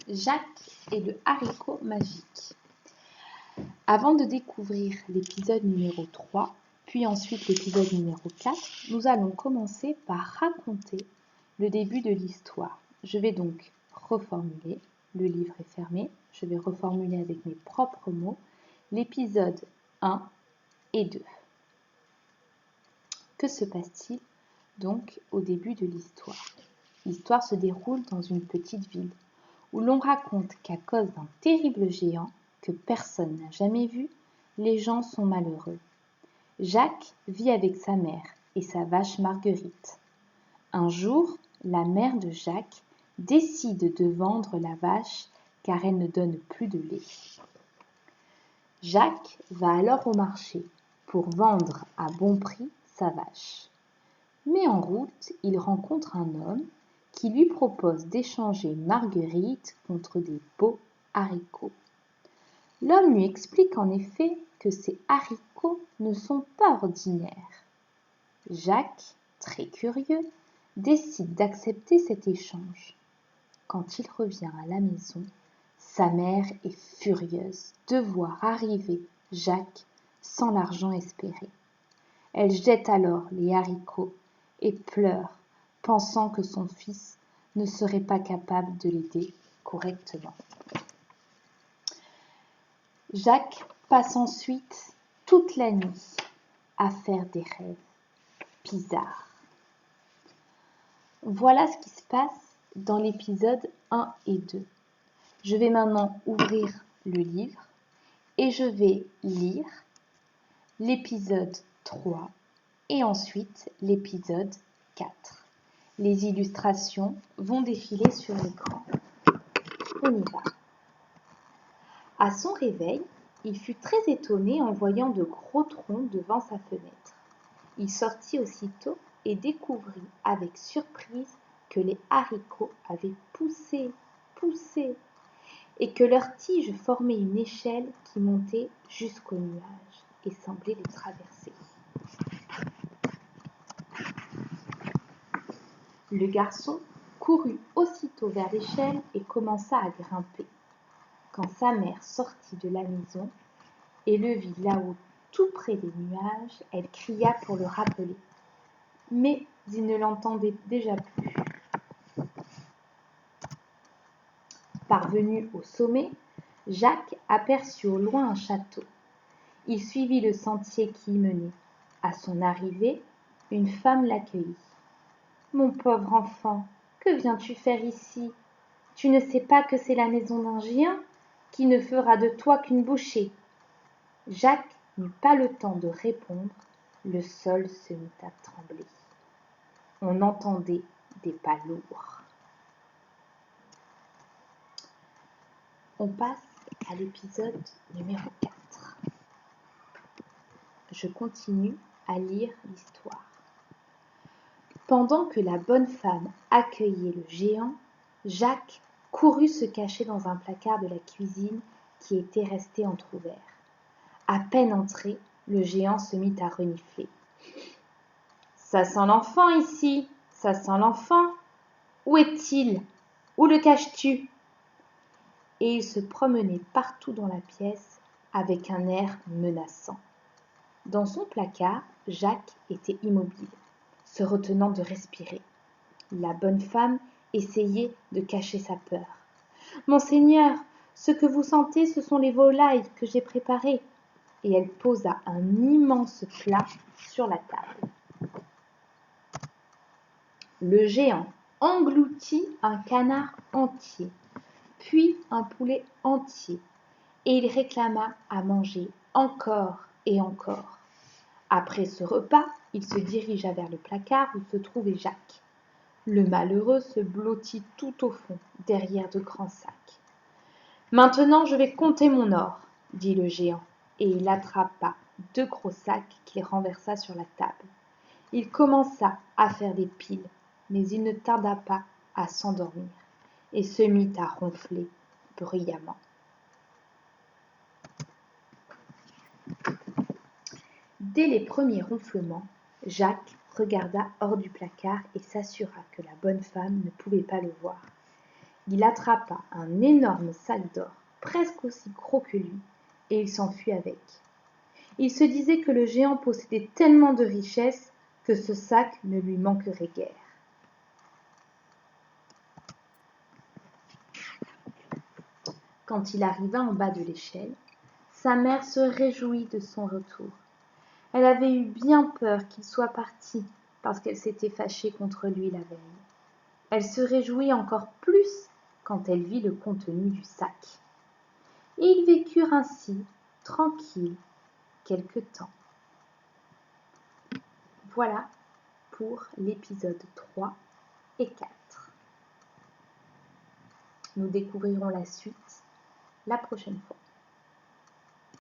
Jacques et le haricot magique. Avant de découvrir l'épisode numéro 3, puis ensuite l'épisode numéro 4, nous allons commencer par raconter le début de l'histoire. Je vais donc reformuler, le livre est fermé, je vais reformuler avec mes propres mots l'épisode 1 et 2. Que se passe-t-il donc au début de l'histoire ? L'histoire se déroule dans une petite ville où l'on raconte qu'à cause d'un terrible géant que personne n'a jamais vu, les gens sont malheureux. Jacques vit avec sa mère et sa vache Marguerite. Un jour, la mère de Jacques décide de vendre la vache car elle ne donne plus de lait. Jacques va alors au marché pour vendre à bon prix sa vache. Mais en route, il rencontre un homme qui lui propose d'échanger Marguerite contre des beaux haricots. L'homme lui explique en effet que ces haricots ne sont pas ordinaires. Jacques, très curieux, décide d'accepter cet échange. Quand il revient à la maison, sa mère est furieuse de voir arriver Jacques sans l'argent espéré. Elle jette alors les haricots et pleure, pensant que son fils ne serait pas capable de l'aider correctement. Jacques passe ensuite toute la nuit à faire des rêves bizarres. Voilà ce qui se passe dans l'épisode 1 et 2. Je vais maintenant ouvrir le livre et je vais lire l'épisode 3 et ensuite l'épisode 4. Les illustrations vont défiler sur l'écran. On y va. À son réveil, il fut très étonné en voyant de gros troncs devant sa fenêtre. Il sortit aussitôt et découvrit avec surprise que les haricots avaient poussé, et que leurs tiges formaient une échelle qui montait jusqu'aux nuages et semblait les traverser. Le garçon courut aussitôt vers l'échelle et commença à grimper. Quand sa mère sortit de la maison et le vit là-haut tout près des nuages, elle cria pour le rappeler. Mais il ne l'entendait déjà plus. Parvenu au sommet, Jacques aperçut au loin un château. Il suivit le sentier qui y menait. À son arrivée, une femme l'accueillit. « Mon pauvre enfant, que viens-tu faire ici ? Tu ne sais pas que c'est la maison d'un géant qui ne fera de toi qu'une bouchée. » Jacques n'eut pas le temps de répondre, le sol se mit à trembler. On entendait des pas lourds. On passe à l'épisode numéro 4. Je continue à lire l'histoire. Pendant que la bonne femme accueillait le géant, Jacques courut se cacher dans un placard de la cuisine qui était resté entrouvert. À peine entré, le géant se mit à renifler. « Ça sent l'enfant ici, ça sent l'enfant. Où est-il ? Où le caches-tu » Et il se promenait partout dans la pièce avec un air menaçant. Dans son placard, Jacques était immobile, se retenant de respirer. La bonne femme essayait de cacher sa peur. « Monseigneur, ce que vous sentez, ce sont les volailles que j'ai préparées. » Et elle posa un immense plat sur la table. Le géant engloutit un canard entier, puis un poulet entier, et il réclama à manger encore et encore. Après ce repas, il se dirigea vers le placard où se trouvait Jacques. Le malheureux se blottit tout au fond, derrière de grands sacs. « Maintenant, je vais compter mon or, » dit le géant, et il attrapa 2 gros sacs qu'il renversa sur la table. Il commença à faire des piles, mais il ne tarda pas à s'endormir et se mit à ronfler bruyamment. Dès les premiers ronflements, Jacques regarda hors du placard et s'assura que la bonne femme ne pouvait pas le voir. Il attrapa un énorme sac d'or, presque aussi gros que lui, et il s'enfuit avec. Il se disait que le géant possédait tellement de richesses que ce sac ne lui manquerait guère. Quand il arriva en bas de l'échelle, sa mère se réjouit de son retour. Elle avait eu bien peur qu'il soit parti parce qu'elle s'était fâchée contre lui la veille. Elle se réjouit encore plus quand elle vit le contenu du sac. Et ils vécurent ainsi, tranquilles, quelque temps. Voilà pour l'épisode 3 et 4. Nous découvrirons la suite la prochaine fois.